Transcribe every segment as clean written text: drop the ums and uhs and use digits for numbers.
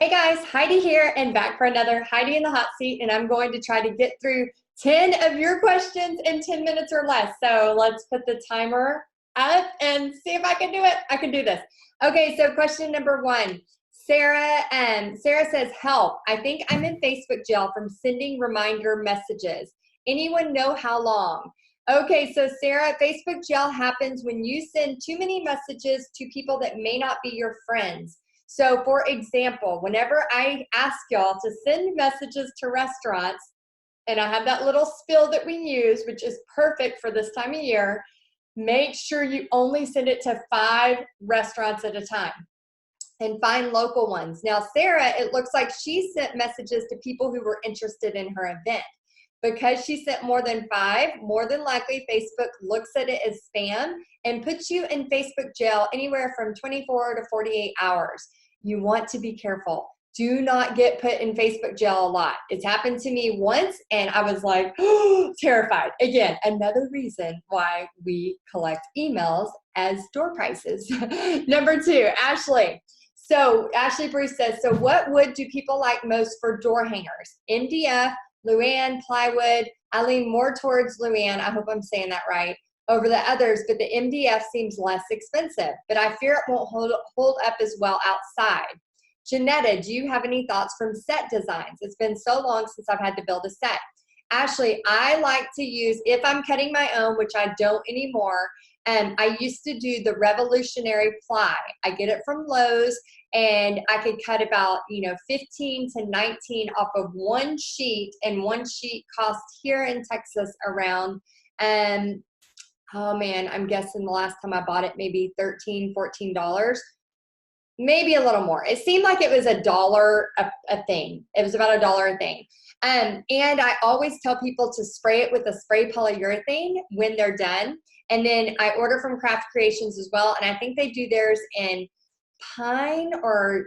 Hey guys, Heidi here and back for another Heidi in the Hot Seat, and I'm going to try to get through 10 of your questions in 10 minutes or less. So let's put the timer up and see if I can do it. I can do this. Okay, so question number one. Sarah says, help. I think I'm in Facebook jail from sending reminder messages. Anyone know how long? Okay, so Sarah, Facebook jail happens when you send too many messages to people that may not be your friends. So for example, whenever I ask y'all to send messages to restaurants, and I have that little spill that we use, which is perfect for this time of year, make sure you only send it to 5 restaurants at a time and find local ones. Now, Sarah, it looks like she sent messages to people who were interested in her event. Because she sent more than 5, more than likely Facebook looks at it as spam and puts you in Facebook jail anywhere from 24 to 48 hours. You want to be careful. Do not get put in Facebook jail a lot. It's happened to me once and I was like, oh, terrified. Again, another reason why we collect emails as door prices. Number 2, Ashley. So Ashley Bruce says, so what wood do people like most for door hangers? MDF, Luann, plywood. I lean more towards Luann, I hope I'm saying that right, over the others, but the MDF seems less expensive, but I fear it won't hold up as well outside. Janetta, do you have any thoughts from set designs? It's been so long since I've had to build a set. Ashley, I like to use, if I'm cutting my own, which I don't anymore, I used to do the revolutionary ply. I get it from Lowe's, and I could cut about 15 to 19 off of one sheet, and one sheet cost here in Texas around oh man, I'm guessing the last time I bought it maybe $13-14, maybe a little more. It seemed like it was $1 a thing. It was about $1 a thing. And I always tell people to spray it with a spray polyurethane when they're done. And then I order from Craft Creations as well, and I think they do theirs in pine or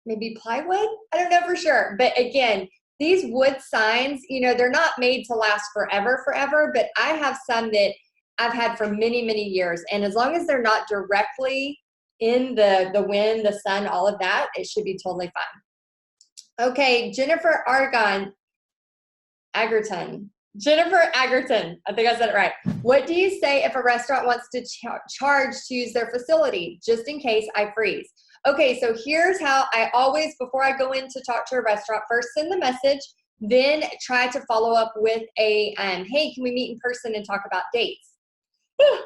maybe plywood. I don't know for sure. But again, these wood signs, they're not made to last forever, but I have some that I've had for many, many years. And as long as they're not directly in the wind, the sun, all of that, it should be totally fine. Okay, Jennifer Agerton, I think I said it right. What do you say if a restaurant wants to charge to use their facility, just in case I freeze? Okay, so here's how I always, before I go in to talk to a restaurant, first send the message, then try to follow up with a, hey, can we meet in person and talk about dates?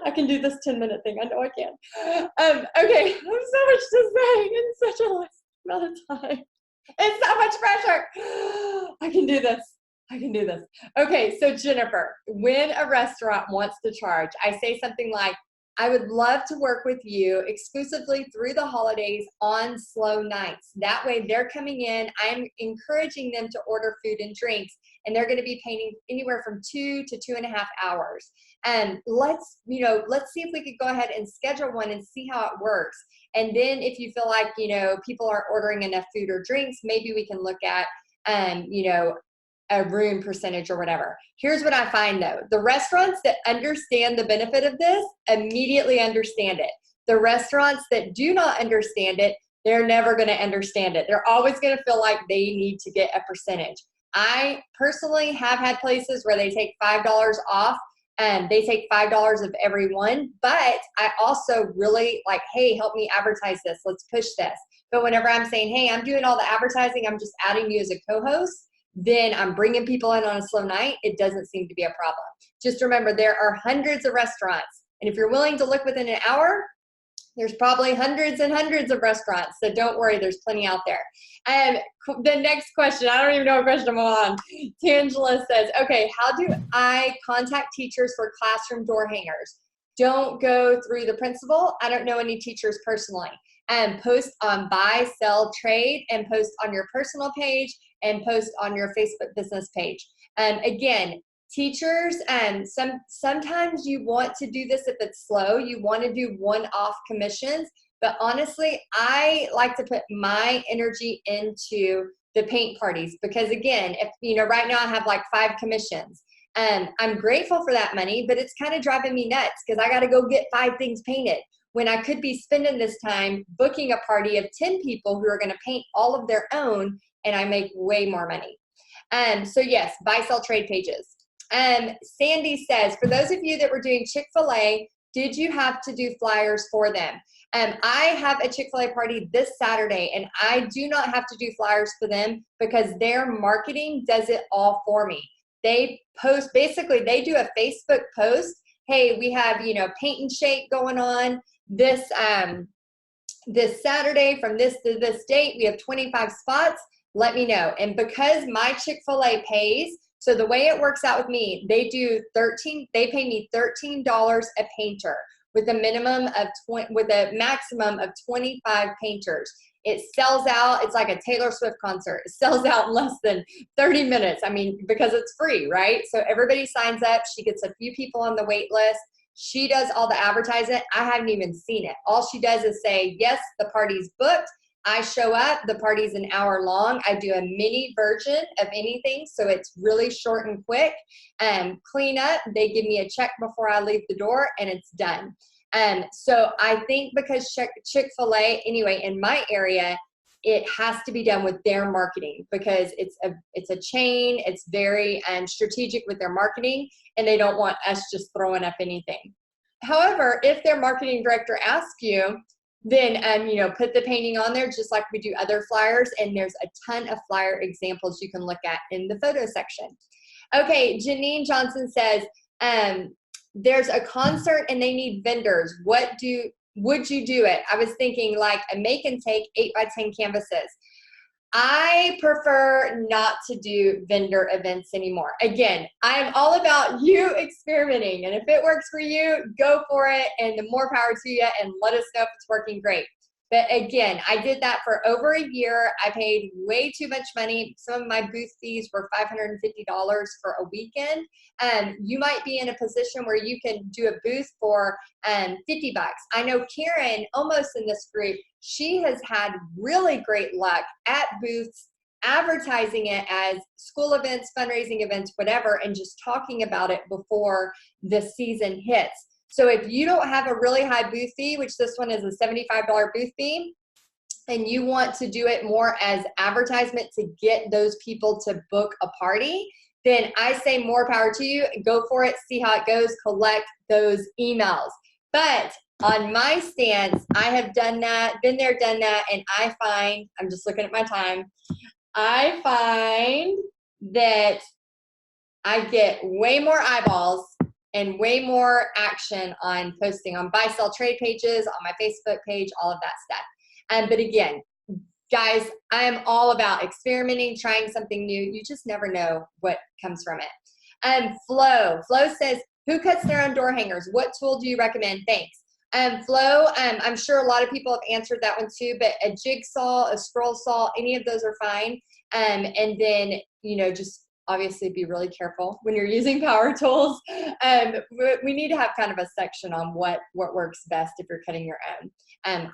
I can do this 10-minute thing. I know I can. Okay, I have so much to say in such a less amount of time. It's so much pressure. I can do this. Okay, so Jennifer, when a restaurant wants to charge, I say something like, I would love to work with you exclusively through the holidays on slow nights. That way they're coming in, I'm encouraging them to order food and drinks, and they're going to be paying anywhere from 2 to 2.5 hours. And let's see if we could go ahead and schedule one and see how it works. And then if you feel like, people aren't ordering enough food or drinks, maybe we can look at, a room percentage or whatever. Here's what I find though. The restaurants that understand the benefit of this immediately understand it. The restaurants that do not understand it, they're never going to understand it. They're always going to feel like they need to get a percentage. I personally have had places where they take $5 off, and they take $5 of every one, but I also really like, hey, help me advertise this. Let's push this. But whenever I'm saying, hey, I'm doing all the advertising, I'm just adding you as a co-host, then I'm bringing people in on a slow night, it doesn't seem to be a problem. Just remember, there are hundreds of restaurants, and if you're willing to look within an hour, there's probably hundreds and hundreds of restaurants, so don't worry, there's plenty out there. And the next question, I don't even know what question I'm on. Tangela says, okay, how do I contact teachers for classroom door hangers? Don't go through the principal. I don't know any teachers personally. And post on buy, sell, trade, and post on your personal page, and post on your Facebook business page. Again, teachers, sometimes you want to do this if it's slow. You want to do one-off commissions, but honestly, I like to put my energy into the paint parties because again, if right now I have like 5 commissions. I'm grateful for that money, but it's kind of driving me nuts because I got to go get 5 things painted. when I could be spending this time booking a party of 10 people who are going to paint all of their own, and I make way more money. So yes, buy, sell, trade pages. Sandy says, for those of you that were doing Chick-fil-A, did you have to do flyers for them? I have a Chick-fil-A party this Saturday, and I do not have to do flyers for them because their marketing does it all for me. They post, basically they do a Facebook post. Hey, we have, paint and shake going on this Saturday from this to this date. We have 25 spots. Let me know. And because my Chick-fil-A pays, so the way it works out with me, they pay me $13 a painter with a minimum of with a maximum of 25 painters. It sells out. It's like a Taylor Swift concert. It sells out in less than 30 minutes. I mean, because it's free, right? So everybody signs up. She gets a few people on the wait list. She does all the advertising. I haven't even seen it. All she does is say, yes, the party's booked. I show up, the party's an hour long. I do a mini version of anything, so it's really short and quick. Clean up, they give me a check before I leave the door, and it's done. So I think because Chick-fil-A, anyway, in my area, it has to be done with their marketing because it's a chain. It's very strategic with their marketing, and they don't want us just throwing up anything. However, if their marketing director asks you, then, put the painting on there just like we do other flyers, and there's a ton of flyer examples you can look at in the photo section. Okay, Janine Johnson says, there's a concert and they need vendors. Would you do it? I was thinking like a make and take 8x10 canvases. I prefer not to do vendor events anymore. Again, I am all about you experimenting, and if it works for you, go for it, and the more power to you, and let us know if it's working great. But again, I did that for over a year. I paid way too much money. Some of my booth fees were $550 for a weekend. You might be in a position where you can do a booth for $50. I know Karen, almost in this group, she has had really great luck at booths, advertising it as school events, fundraising events, whatever, and just talking about it before the season hits. So if you don't have a really high booth fee, which this one is a $75 booth fee, and you want to do it more as advertisement to get those people to book a party, then I say more power to you. Go for it, see how it goes, collect those emails. But on my stance, I have done that, been there, done that, and I find, I'm just looking at my time, I find that I get way more eyeballs and way more action on posting on buy, sell, trade pages, on my Facebook page, all of that stuff. But again, guys, I am all about experimenting, trying something new. You just never know what comes from it. Flo says, who cuts their own door hangers? What tool do you recommend? Thanks. Flo, I'm sure a lot of people have answered that one too, but a jigsaw, a scroll saw, any of those are fine. And then, just obviously be really careful when you're using power tools. We need to have kind of a section on what works best if you're cutting your own.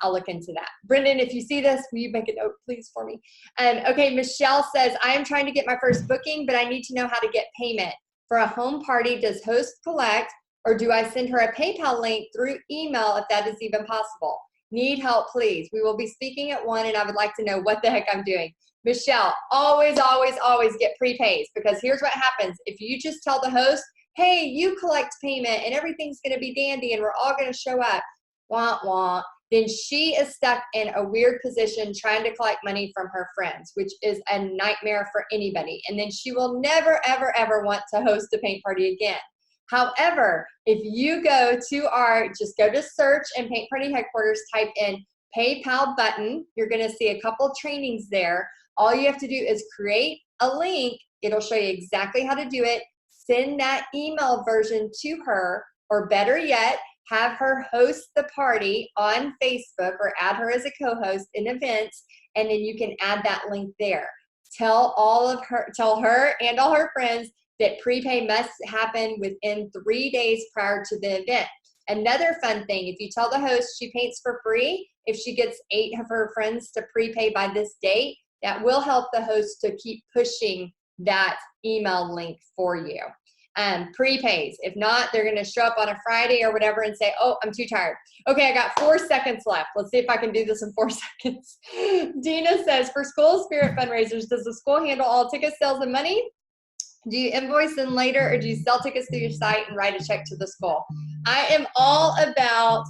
I'll look into that. Brendan, if you see this, will you make a note, please, for me? Okay, Michelle says, I am trying to get my first booking, but I need to know how to get payment. For a home party, does host collect, or do I send her a PayPal link through email if that is even possible? Need help, please. We will be speaking at 1, and I would like to know what the heck I'm doing. Michelle, always, always, always get prepays, because here's what happens. If you just tell the host, hey, you collect payment and everything's going to be dandy and we're all going to show up, wah, wah, then she is stuck in a weird position trying to collect money from her friends, which is a nightmare for anybody. And then she will never, ever, ever want to host a paint party again. However, if you just go to search and Paint Party Headquarters, type in PayPal button, you're going to see a couple trainings there. All you have to do is create a link. It'll show you exactly how to do it. Send that email version to her, or better yet, have her host the party on Facebook or add her as a co-host in events, and then you can add that link there. Tell her and all her friends that prepay must happen within 3 days prior to the event. Another fun thing, if you tell the host she paints for free, if she gets 8 of her friends to prepay by this date, that will help the host to keep pushing that email link for you. Prepays. If not, they're going to show up on a Friday or whatever and say, oh, I'm too tired. Okay, I got 4 seconds left. Let's see if I can do this in 4 seconds. Dina says, for school spirit fundraisers, does the school handle all ticket sales and money? Do you invoice them later, or do you sell tickets through your site and write a check to the school? I am all about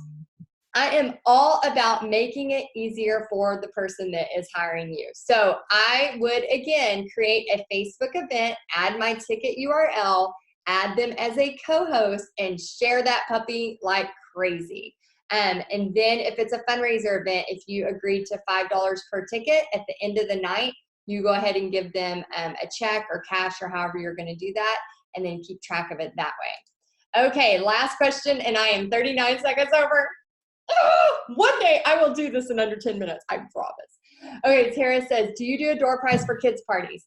making it easier for the person that is hiring you. So I would, again, create a Facebook event, add my ticket URL, add them as a co-host, and share that puppy like crazy. And then if it's a fundraiser event, if you agree to $5 per ticket at the end of the night, you go ahead and give them a check or cash or however you're going to do that, and then keep track of it that way. Okay, last question, and I am 39 seconds over. One day I will do this in under 10 minutes, I promise. Okay, Tara says, do you do a door prize for kids' parties?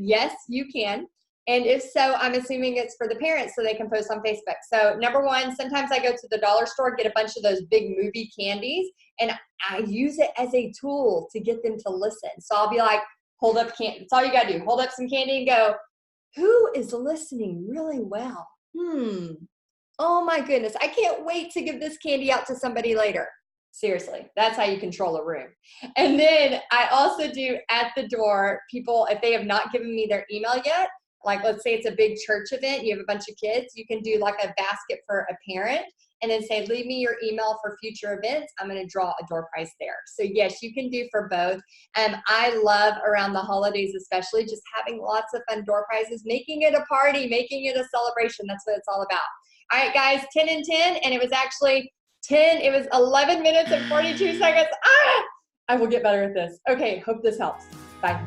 Yes, you can. And if so, I'm assuming it's for the parents so they can post on Facebook. So number one, sometimes I go to the dollar store, get a bunch of those big movie candies, and I use it as a tool to get them to listen. So I'll be like, hold up candy. That's all you got to do. Hold up some candy and go, who is listening really well? Oh my goodness. I can't wait to give this candy out to somebody later. Seriously, that's how you control a room. And then I also do at the door, people, if they have not given me their email yet, like let's say it's a big church event, you have a bunch of kids, you can do like a basket for a parent and then say, leave me your email for future events. I'm going to draw a door prize there. So yes, you can do for both. I love around the holidays, especially just having lots of fun door prizes, making it a party, making it a celebration. That's what it's all about. All right, guys, 10 and 10. And it was actually 10. It was 11 minutes and 42 seconds. I will get better at this. Okay, hope this helps. Bye.